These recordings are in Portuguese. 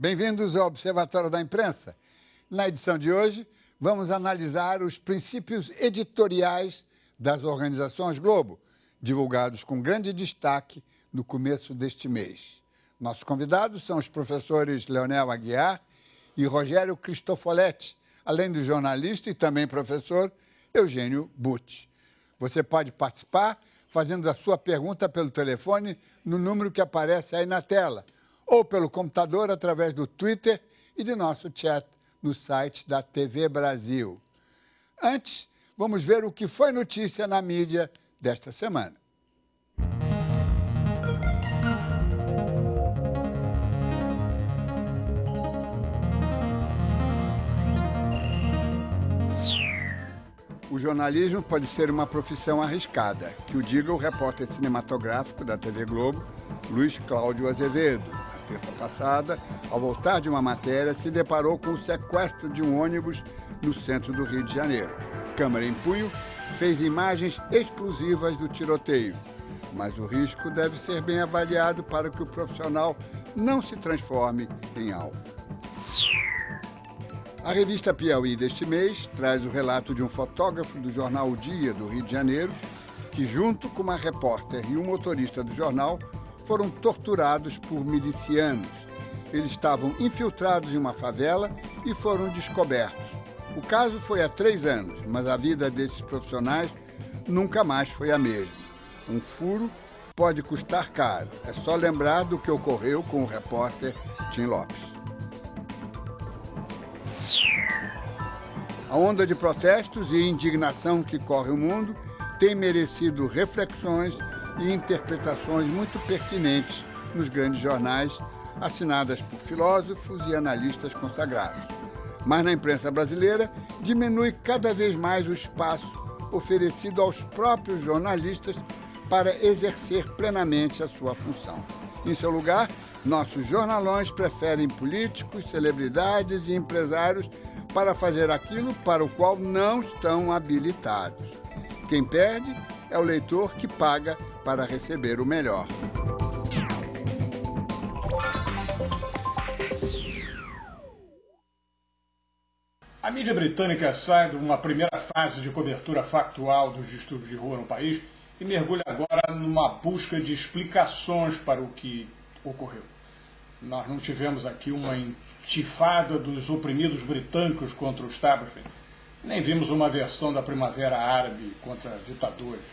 Bem-vindos ao Observatório da Imprensa. Na edição de hoje, vamos analisar os princípios editoriais das organizações Globo, divulgados com grande destaque no começo deste mês. Nossos convidados são os professores Leonel Aguiar e Rogério Cristofoletti, além do jornalista e também professor Eugênio Butti. Você pode participar fazendo a sua pergunta pelo telefone no número que aparece aí na tela, ou pelo computador através do Twitter e de nosso chat no site da TV Brasil. Antes, vamos ver o que foi notícia na mídia desta semana. O jornalismo pode ser uma profissão arriscada, que o diga o repórter cinematográfico da TV Globo, Luiz Cláudio Azevedo. Na terça passada, ao voltar de uma matéria, se deparou com o sequestro de um ônibus no centro do Rio de Janeiro. Câmera em punho, fez imagens exclusivas do tiroteio. Mas o risco deve ser bem avaliado para que o profissional não se transforme em alvo. A revista Piauí deste mês traz o relato de um fotógrafo do jornal O Dia do Rio de Janeiro que, junto com uma repórter e um motorista do jornal, foram torturados por milicianos. Eles estavam infiltrados em uma favela e foram descobertos. O caso foi há 3 anos, mas a vida desses profissionais nunca mais foi a mesma. Um furo pode custar caro. É só lembrar do que ocorreu com o repórter Tim Lopes. A onda de protestos e indignação que corre o mundo tem merecido reflexões e interpretações muito pertinentes nos grandes jornais, assinadas por filósofos e analistas consagrados. Mas na imprensa brasileira, diminui cada vez mais o espaço oferecido aos próprios jornalistas para exercer plenamente a sua função. Em seu lugar, nossos jornalões preferem políticos, celebridades e empresários para fazer aquilo para o qual não estão habilitados. Quem perde é o leitor que paga para receber o melhor. A mídia britânica sai de uma primeira fase de cobertura factual dos distúrbios de rua no país e mergulha agora numa busca de explicações para o que ocorreu. Nós não tivemos aqui uma intifada dos oprimidos britânicos contra o establishment, nem vimos uma versão da Primavera Árabe contra ditadores.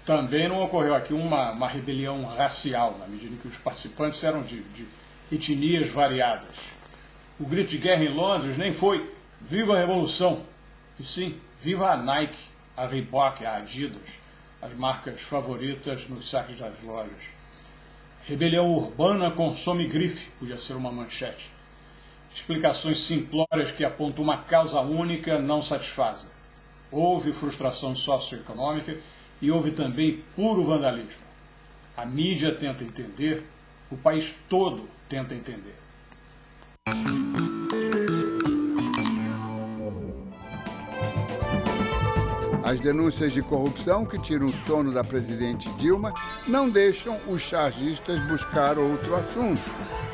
Também não ocorreu aqui uma rebelião racial, na medida em que os participantes eram de etnias variadas. O grito de guerra em Londres nem foi "Viva a Revolução!", e sim, "Viva a Nike, a Reebok, a Adidas", as marcas favoritas nos saques das lojas. Rebelião urbana consome grife, podia ser uma manchete. Explicações simplórias que apontam uma causa única não satisfazem. Houve frustração socioeconômica e houve também puro vandalismo. A mídia tenta entender, o país todo tenta entender. As denúncias de corrupção que tiram o sono da presidente Dilma não deixam os chargistas buscar outro assunto.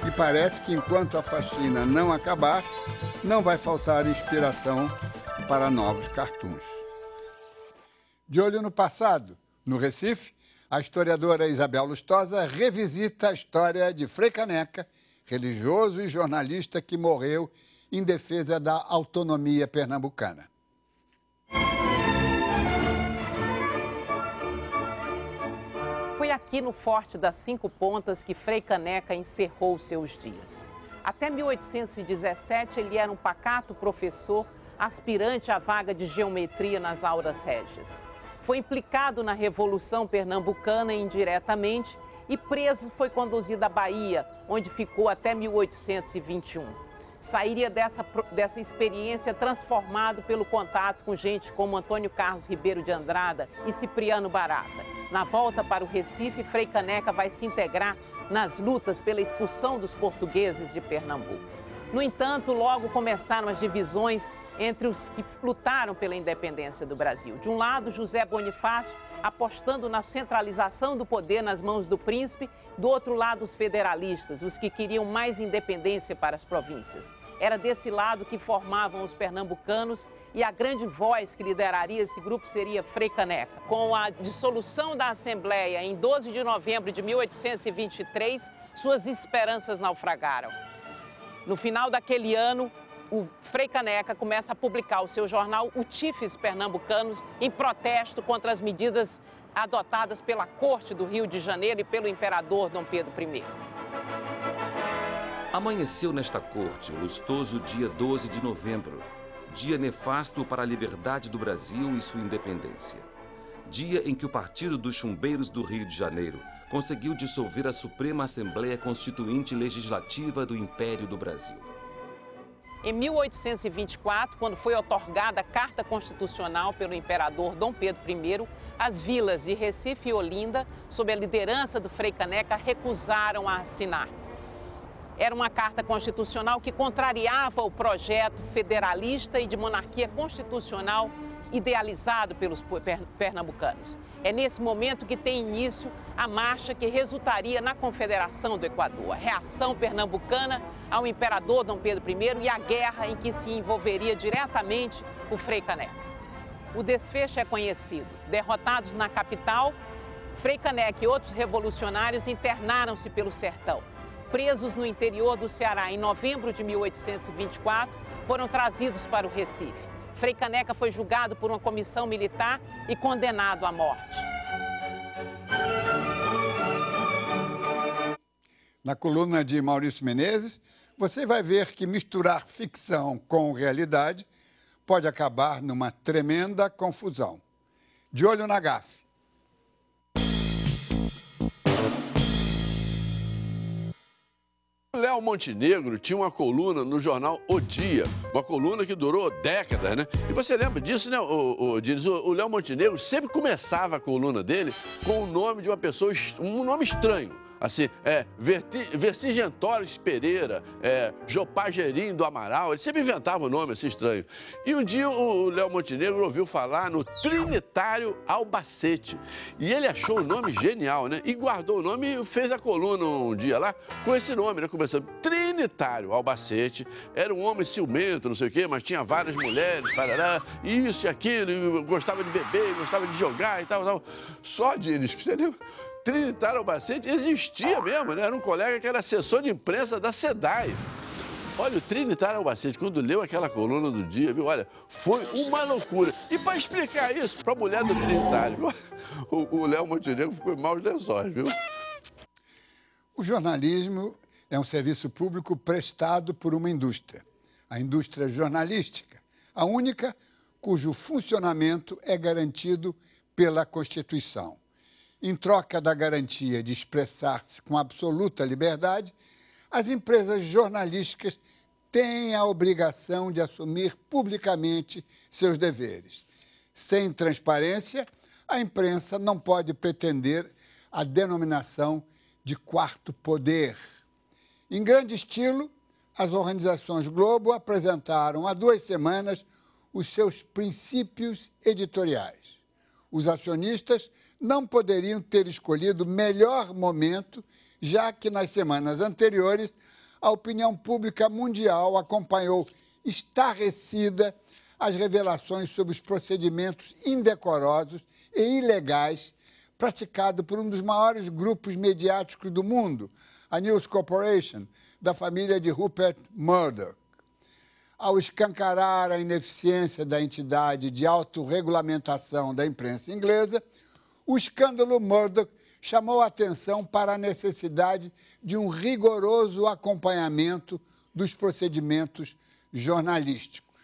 E parece que enquanto a faxina não acabar, não vai faltar inspiração para novos cartoons. De olho no passado, no Recife, a historiadora Isabel Lustosa revisita a história de Frei Caneca, religioso e jornalista que morreu em defesa da autonomia pernambucana. Foi aqui no Forte das Cinco Pontas que Frei Caneca encerrou seus dias. Até 1817, ele era um pacato professor, aspirante à vaga de geometria nas aulas régias. Foi implicado na Revolução Pernambucana indiretamente e preso foi conduzido à Bahia, onde ficou até 1821. Sairia dessa experiência transformado pelo contato com gente como Antônio Carlos Ribeiro de Andrada e Cipriano Barata. Na volta para o Recife, Frei Caneca vai se integrar nas lutas pela expulsão dos portugueses de Pernambuco. No entanto, logo começaram as divisões entre os que lutaram pela independência do Brasil. De um lado, José Bonifácio, apostando na centralização do poder nas mãos do príncipe. Do outro lado, os federalistas, os que queriam mais independência para as províncias. Era desse lado que formavam os pernambucanos e a grande voz que lideraria esse grupo seria Frei Caneca. Com a dissolução da Assembleia em 12 de novembro de 1823, suas esperanças naufragaram. No final daquele ano, o Frei Caneca começa a publicar o seu jornal O Tifes Pernambucanos em protesto contra as medidas adotadas pela Corte do Rio de Janeiro e pelo imperador Dom Pedro I. Amanheceu nesta corte o lustoso dia 12 de novembro, dia nefasto para a liberdade do Brasil e sua independência. Dia em que o Partido dos Chumbeiros do Rio de Janeiro conseguiu dissolver a Suprema Assembleia Constituinte Legislativa do Império do Brasil. Em 1824, quando foi outorgada a Carta Constitucional pelo imperador Dom Pedro I, as vilas de Recife e Olinda, sob a liderança do Frei Caneca, recusaram a assinar. Era uma carta constitucional que contrariava o projeto federalista e de monarquia constitucional idealizado pelos pernambucanos. É nesse momento que tem início a marcha que resultaria na Confederação do Equador, a reação pernambucana ao imperador Dom Pedro I e a guerra em que se envolveria diretamente o Frei Caneca. O desfecho é conhecido. Derrotados na capital, Frei Caneca e outros revolucionários internaram-se pelo sertão. Presos no interior do Ceará em novembro de 1824, foram trazidos para o Recife. Frei Caneca foi julgado por uma comissão militar e condenado à morte. Na coluna de Maurício Menezes, você vai ver que misturar ficção com realidade pode acabar numa tremenda confusão. De olho na gafe. Léo Montenegro tinha uma coluna no jornal O Dia, uma coluna que durou décadas, né? E você lembra disso, né, o Léo Montenegro sempre começava a coluna dele com o nome de uma pessoa, um nome estranho. Assim, Vercingetorix Pereira, Jopagerim do Amaral, ele sempre inventava um nome assim estranho. E um dia o Léo Montenegro ouviu falar no Trinitário Albacete. E ele achou o nome genial, né? E guardou o nome e fez a coluna um dia lá com esse nome, né? Começando, Trinitário Albacete. Era um homem ciumento, não sei o quê, mas tinha várias mulheres, parará, isso e aquilo, e gostava de beber, gostava de jogar e tal. Só diz que você lembra? Trinitário Albacete existia mesmo, né? Era um colega que era assessor de imprensa da SEDAI. Olha, o Trinitário Albacete, quando leu aquela coluna do dia, viu? Olha, foi uma loucura. E para explicar isso para a mulher do Trinitário, o Léo Montenegro ficou em maus lençóis, viu? O jornalismo é um serviço público prestado por uma indústria, a indústria jornalística, a única cujo funcionamento é garantido pela Constituição. Em troca da garantia de expressar-se com absoluta liberdade, as empresas jornalísticas têm a obrigação de assumir publicamente seus deveres. Sem transparência, a imprensa não pode pretender a denominação de quarto poder. Em grande estilo, as organizações Globo apresentaram há 2 semanas os seus princípios editoriais. Os acionistas não poderiam ter escolhido melhor momento, já que nas semanas anteriores a opinião pública mundial acompanhou estarrecida as revelações sobre os procedimentos indecorosos e ilegais praticados por um dos maiores grupos mediáticos do mundo, a News Corporation, da família de Rupert Murdoch. Ao escancarar a ineficiência da entidade de autorregulamentação da imprensa inglesa, o escândalo Murdoch chamou a atenção para a necessidade de um rigoroso acompanhamento dos procedimentos jornalísticos.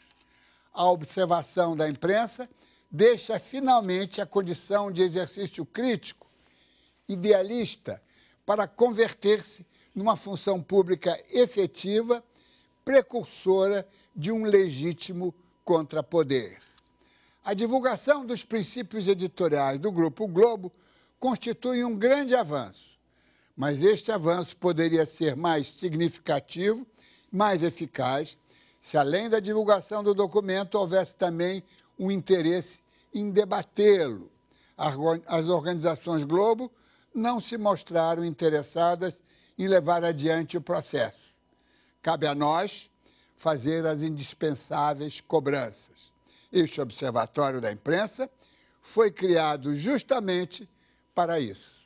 A observação da imprensa deixa finalmente a condição de exercício crítico, idealista, para converter-se numa função pública efetiva, precursora de um legítimo contrapoder. A divulgação dos princípios editoriais do Grupo Globo constitui um grande avanço, mas este avanço poderia ser mais significativo, mais eficaz, se além da divulgação do documento houvesse também um interesse em debatê-lo. As organizações Globo não se mostraram interessadas em levar adiante o processo. Cabe a nós fazer as indispensáveis cobranças. Este Observatório da Imprensa foi criado justamente para isso.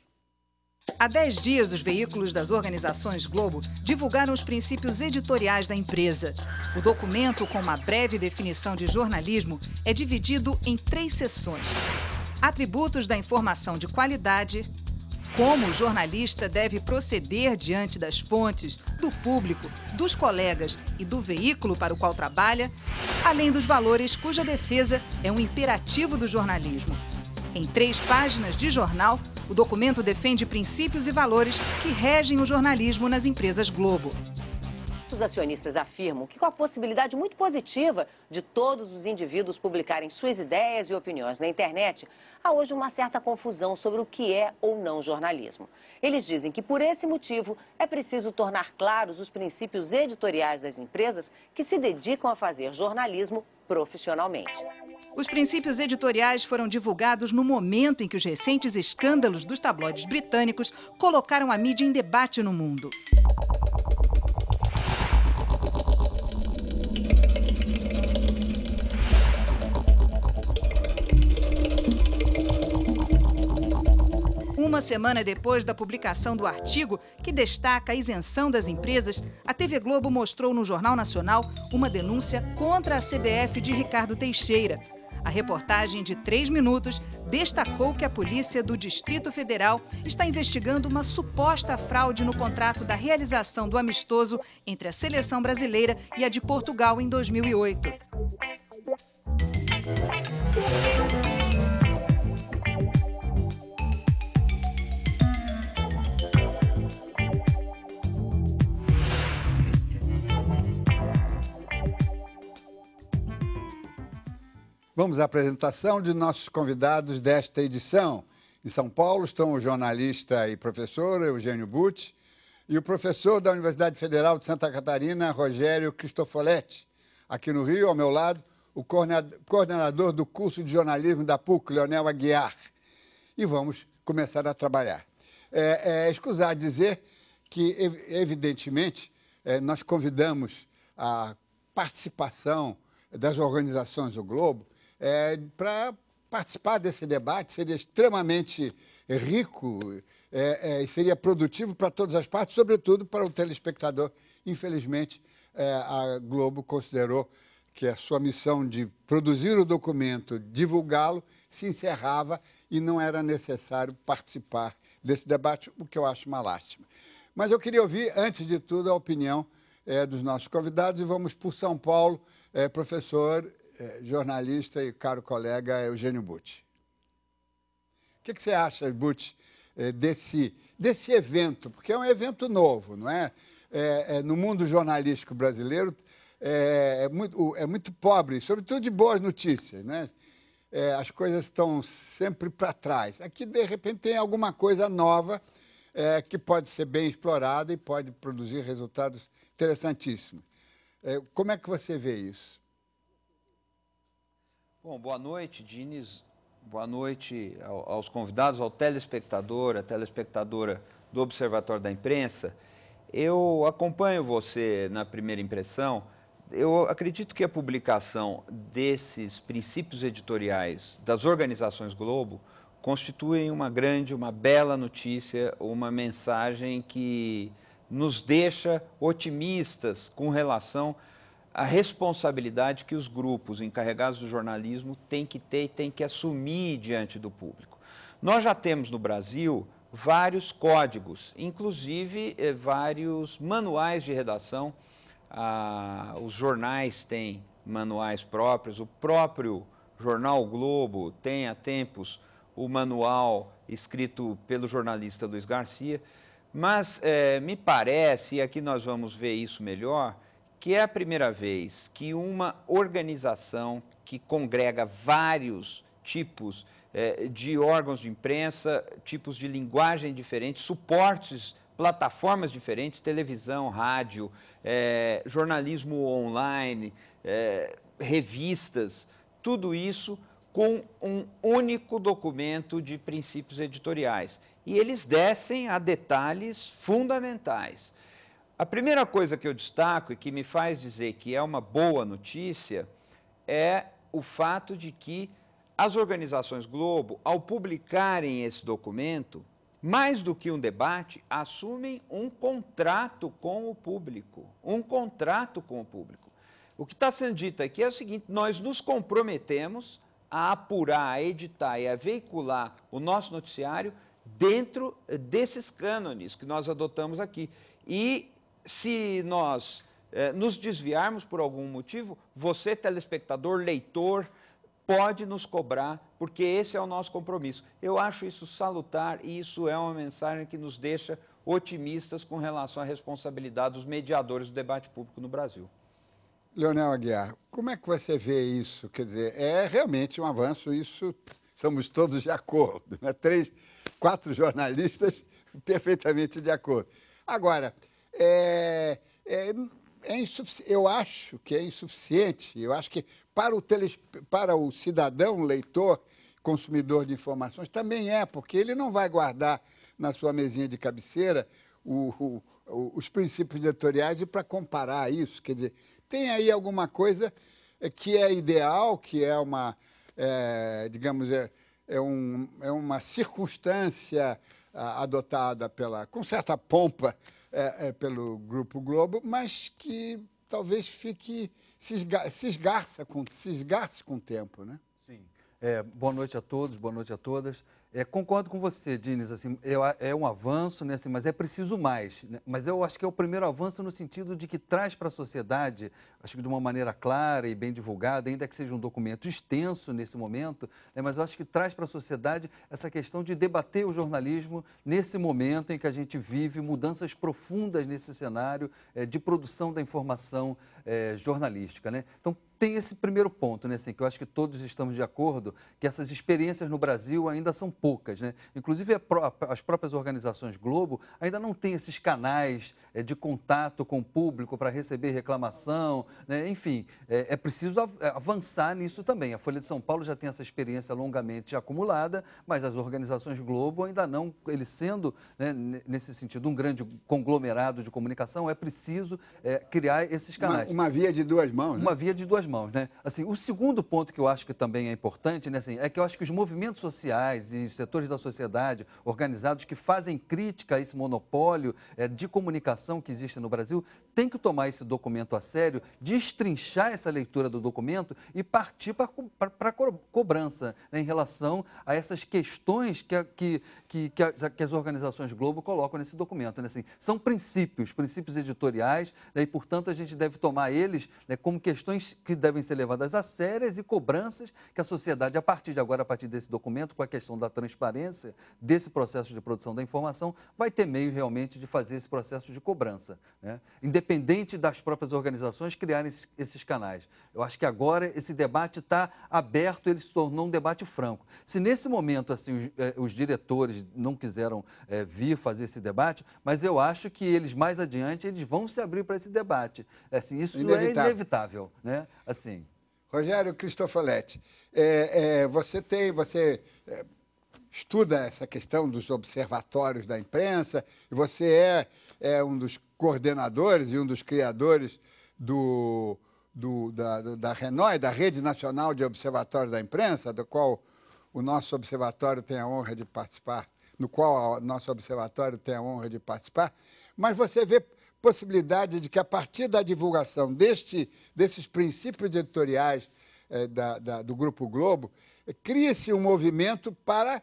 Há 10 dias, os veículos das organizações Globo divulgaram os princípios editoriais da empresa. O documento, com uma breve definição de jornalismo, é dividido em 3 seções. Atributos da informação de qualidade, como o jornalista deve proceder diante das fontes, do público, dos colegas e do veículo para o qual trabalha, além dos valores cuja defesa é um imperativo do jornalismo. Em 3 páginas de jornal, o documento defende princípios e valores que regem o jornalismo nas empresas Globo. Os acionistas afirmam que, com a possibilidade muito positiva de todos os indivíduos publicarem suas ideias e opiniões na internet, há hoje uma certa confusão sobre o que é ou não jornalismo. Eles dizem que, por esse motivo, é preciso tornar claros os princípios editoriais das empresas que se dedicam a fazer jornalismo profissionalmente. Os princípios editoriais foram divulgados no momento em que os recentes escândalos dos tabloides britânicos colocaram a mídia em debate no mundo. Uma semana depois da publicação do artigo que destaca a isenção das empresas, a TV Globo mostrou no Jornal Nacional uma denúncia contra a CBF de Ricardo Teixeira. A reportagem de 3 minutos destacou que a polícia do Distrito Federal está investigando uma suposta fraude no contrato da realização do amistoso entre a seleção brasileira e a de Portugal em 2008. Vamos à apresentação de nossos convidados desta edição. Em São Paulo estão o jornalista e professor Eugênio Butti e o professor da Universidade Federal de Santa Catarina, Rogério Cristofoletti. Aqui no Rio, ao meu lado, o coordenador do curso de jornalismo da PUC, Leonel Aguiar. E vamos começar a trabalhar. Escusar dizer que, evidentemente, nós convidamos a participação das organizações do Globo para participar desse debate. Seria extremamente rico e seria produtivo para todas as partes, sobretudo para o telespectador. Infelizmente, a Globo considerou que a sua missão de produzir o documento, divulgá-lo, se encerrava e não era necessário participar desse debate, o que eu acho uma lástima. Mas eu queria ouvir, antes de tudo, a opinião dos nossos convidados e vamos por São Paulo, professor, jornalista e caro colega Eugênio Butti. O que você acha, Butti, desse evento? Porque é um evento novo, não é? No mundo jornalístico brasileiro é muito pobre, sobretudo de boas notícias, né? As coisas estão sempre para trás. Aqui, de repente, tem alguma coisa nova que pode ser bem explorada e pode produzir resultados interessantíssimos. Como é que você vê isso? Bom, boa noite, Diniz. Boa noite aos convidados, ao telespectador, à telespectadora do Observatório da Imprensa. Eu acompanho você na primeira impressão. Eu acredito que a publicação desses princípios editoriais das organizações Globo constituem uma bela notícia, uma mensagem que nos deixa otimistas com relação à responsabilidade que os grupos encarregados do jornalismo têm que ter e têm que assumir diante do público. Nós já temos no Brasil vários códigos, inclusive vários manuais de redação. Os jornais têm manuais próprios, o próprio jornal o Globo tem há tempos o manual escrito pelo jornalista Luiz Garcia, mas me parece, e aqui nós vamos ver isso melhor, que é a primeira vez que uma organização que congrega vários tipos de órgãos de imprensa, tipos de linguagem diferentes, suportes plataformas diferentes, televisão, rádio, jornalismo online, revistas, tudo isso com um único documento de princípios editoriais. E eles descem a detalhes fundamentais. A primeira coisa que eu destaco e que me faz dizer que é uma boa notícia é o fato de que as organizações Globo, ao publicarem esse documento, mais do que um debate, assumem um contrato com o público. Um contrato com o público. O que está sendo dito aqui é o seguinte: nós nos comprometemos a apurar, a editar e a veicular o nosso noticiário dentro desses cânones que nós adotamos aqui. E se nós nos desviarmos por algum motivo, você, telespectador, leitor, pode nos cobrar, porque esse é o nosso compromisso. Eu acho isso salutar e isso é uma mensagem que nos deixa otimistas com relação à responsabilidade dos mediadores do debate público no Brasil. Leonel Aguiar, como é que você vê isso? Quer dizer, é realmente um avanço, isso somos todos de acordo, né? 4 jornalistas perfeitamente de acordo. Agora, eu acho que é insuficiente, eu acho que para o cidadão, leitor, consumidor de informações, também porque ele não vai guardar na sua mesinha de cabeceira os princípios editoriais e para comparar isso, quer dizer, tem aí alguma coisa que é ideal, que é uma, digamos, uma circunstância adotada com certa pompa pelo Grupo Globo, mas que talvez se esgarce com o tempo, né? Sim. Boa noite a todos, boa noite a todas. Concordo com você, Diniz, assim, é um avanço, né, assim, mas é preciso mais. Né? Mas eu acho que é o primeiro avanço no sentido de que traz para a sociedade, acho que de uma maneira clara e bem divulgada, ainda que seja um documento extenso nesse momento, né, mas eu acho que traz para a sociedade essa questão de debater o jornalismo nesse momento em que a gente vive mudanças profundas nesse cenário de produção da informação jornalística, né? Então, tem esse primeiro ponto, né, assim, que eu acho que todos estamos de acordo, que essas experiências no Brasil ainda são poucas, né? Inclusive, as próprias organizações Globo ainda não têm esses canais de contato com o público para receber reclamação, né? Enfim, é preciso avançar nisso também. A Folha de São Paulo já tem essa experiência longamente acumulada, mas as organizações Globo ainda não, ele sendo, né, nesse sentido, um grande conglomerado de comunicação, é preciso criar esses canais. Uma via de duas mãos, né? Uma via de duas mãos, né? Assim, o segundo ponto que eu acho que também é importante, né, assim, é que eu acho que os movimentos sociais e os setores da sociedade organizados que fazem crítica a esse monopólio de comunicação que existe no Brasil têm que tomar esse documento a sério, destrinchar essa leitura do documento e partir para a cobrança, né, em relação a essas questões que as organizações Globo colocam nesse documento, né? Assim, são princípios editoriais, né, e, portanto, a gente deve tomar eles, né, como questões que devem ser levadas a sérias e cobranças que a sociedade, a partir de agora, a partir desse documento, com a questão da transparência desse processo de produção da informação, vai ter meio realmente de fazer esse processo de cobrança, né? Independente das próprias organizações criarem esses canais. Eu acho que agora esse debate está aberto, ele se tornou um debate franco. Se nesse momento assim, os diretores não quiseram vir fazer esse debate, mas eu acho que eles mais adiante eles vão se abrir para esse debate. Assim, isso é inevitável, né? Assim. Rogério Cristofoletti, você estuda essa questão dos observatórios da imprensa, e você é um dos coordenadores e um dos criadores da RENOI, da Rede Nacional de Observatórios da Imprensa, do qual o nosso observatório tem a honra de participar, mas você vê possibilidade de que, a partir da divulgação desses princípios editoriais do Grupo Globo, crie-se um movimento para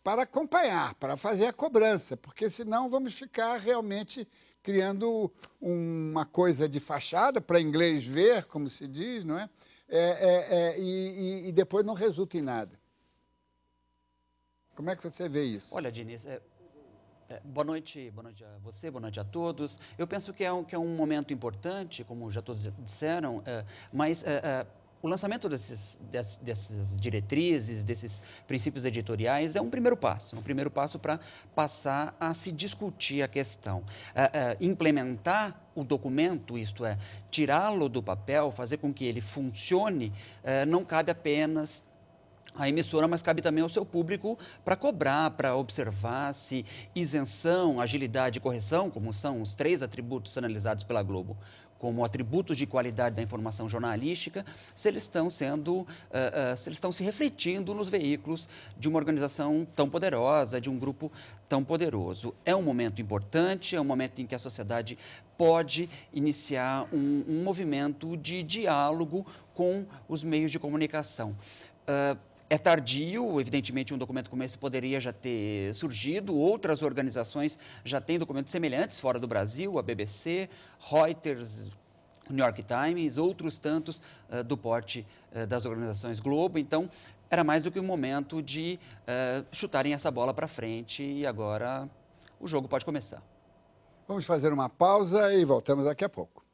acompanhar, para fazer a cobrança, porque senão vamos ficar realmente criando uma coisa de fachada, para inglês ver, como se diz, não é? E depois não resulta em nada. Como é que você vê isso? Olha, Diniz, boa noite a você, boa noite a todos. Eu penso que é um momento importante, como já todos disseram, mas O lançamento dessas diretrizes, desses princípios editoriais é um primeiro passo para passar a se discutir a questão. Implementar o documento, isto é, tirá-lo do papel, fazer com que ele funcione, não cabe apenas à emissora, mas cabe também ao seu público para cobrar, para observar se isenção, agilidade e correção, como são os 3 atributos analisados pela Globo, como atributos de qualidade da informação jornalística, se eles estão se refletindo nos veículos de uma organização tão poderosa, de um grupo tão poderoso. É um momento importante, é um momento em que a sociedade pode iniciar um movimento de diálogo com os meios de comunicação. É tardio, evidentemente um documento como esse poderia já ter surgido, outras organizações já têm documentos semelhantes fora do Brasil, a BBC, Reuters, New York Times, outros tantos do porte das organizações Globo. Então, era mais do que um momento de chutarem essa bola para frente e agora o jogo pode começar. Vamos fazer uma pausa e voltamos daqui a pouco.